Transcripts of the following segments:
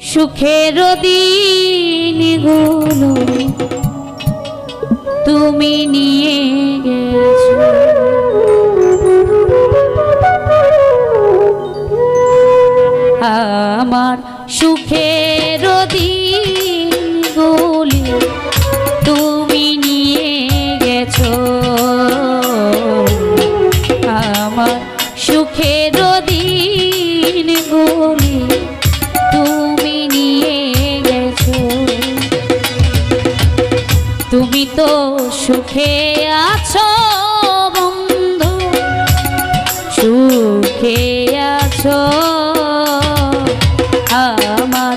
সুখের দিনগুলো তুমি নিয়ে গেছো, আমার সুখের দিনগুলি তুমি নিয়ে গেছো, আমার সুখের দিনগুলি তুমি নিয়ে গেছো। তুমি তো সুখে আছো বন্ধু, সুখে আছো, আমার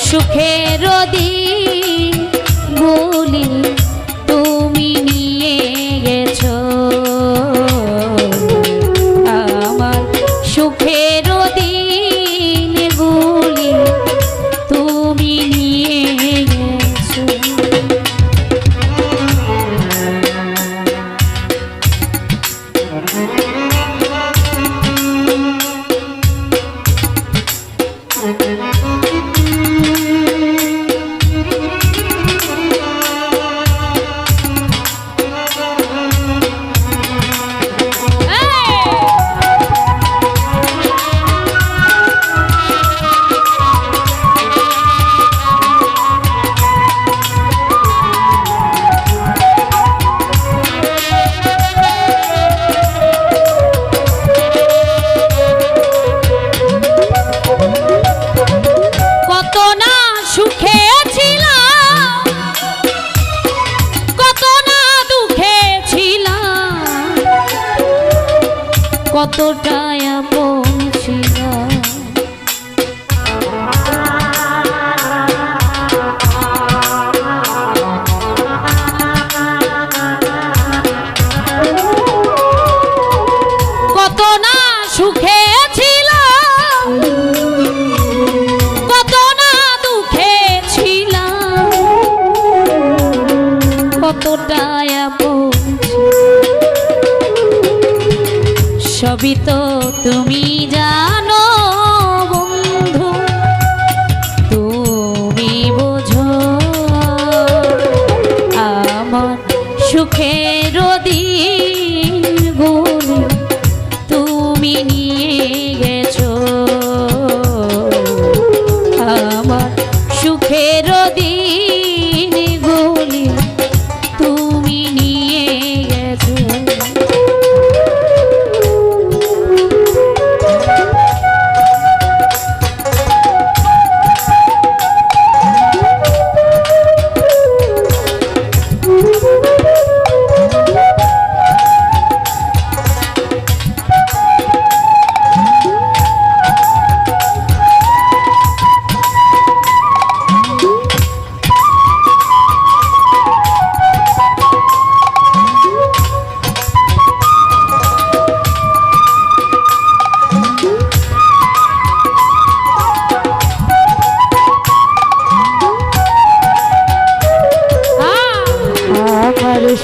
সুখের দিনগুলি তুমি নিয়ে গেছো, আমার সুখের দিনগুলি তুমি নিয়ে গেছো। কতটা আপন ছিলাম, কত না সুখে ছিলাম, কত না দুঃখে ছিলাম, কতটা আপন সবই তো তুমি জানো বন্ধু, তুমি বোঝো, আমার সুখের দিনগুলি তুমি নিয়ে গেছো, আমার সুখের দিনগুলি তুমি নিয়ে গেছো।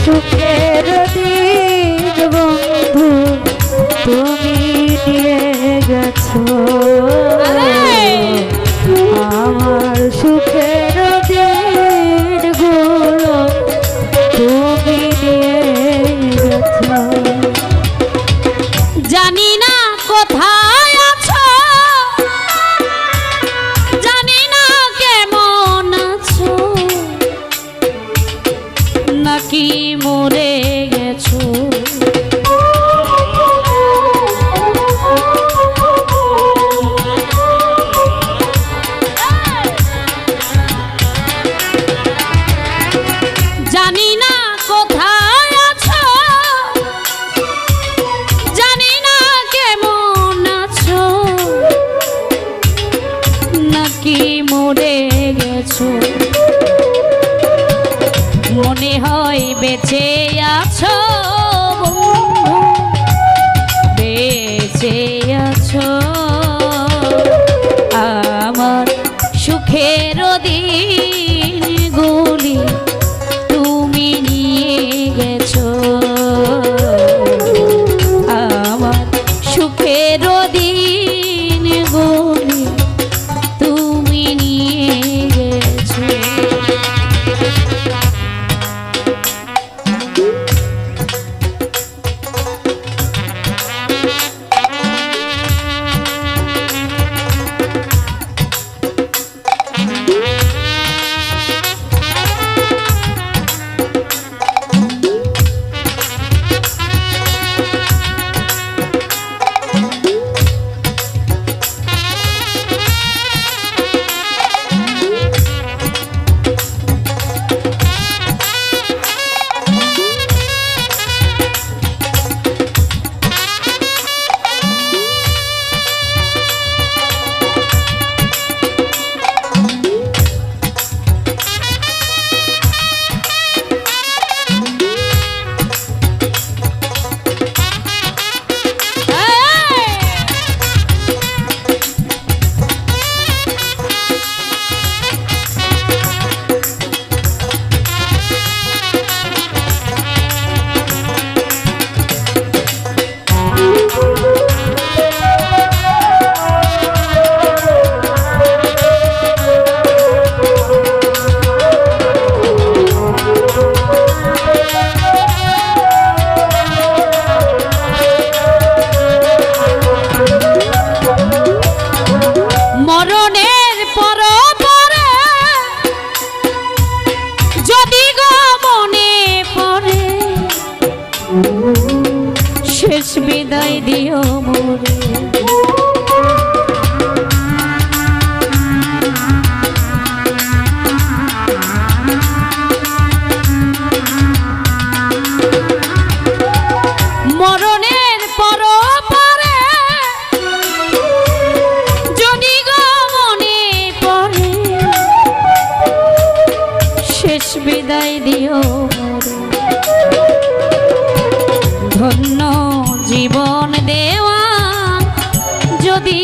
সুখের দিন বন্ধু তুমি নিয়ে গেছো, আমার সুখের দিনগুলো তুমি নিয়ে গেছো। জানি না কোথায় আছো, জানি না কেমন আছো, নাকি মরে গেছো, জানি না কোথায় আছো, জানি না কেমন আছো, নাকি মরে গেছো, মনে হয় বেঁচে আছো বন্ধু, বেঁচে আছো, আমার সুখের দিনগুলি তুমি নিয়ে গেছো, আমার সুখের দিনগুলি তুমি নিয়ে দিও মোরে। ধন্য জীবন দেওয়া যদি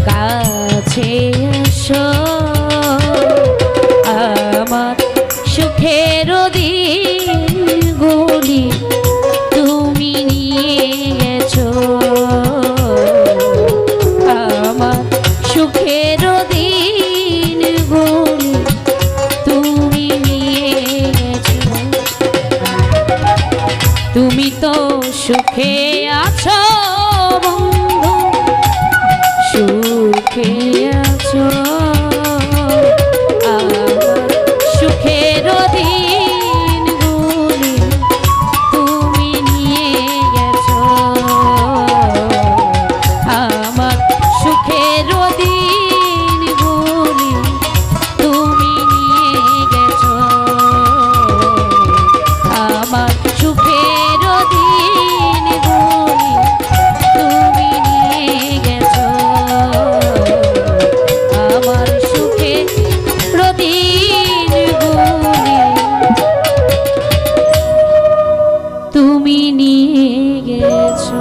কাছে এসো, আমার সুখের দিনগুলি তুমি নিয়ে গেছো, আমার সুখের দিনগুলি তুমি নিয়ে গেছো। তুমি তো সুখে আছো বন্ধু, সুখে আছো, আমার সুখের দিনগুলি তুমি নিয়ে গেছো, আমার সুখের দিনগুলি তুমি নিয়ে গেছো, আমার সুখের দিনগুলি তুমি নিয়ে গেছো, আমার সুখের দিনগুলি তুমি নিয়ে গেছো।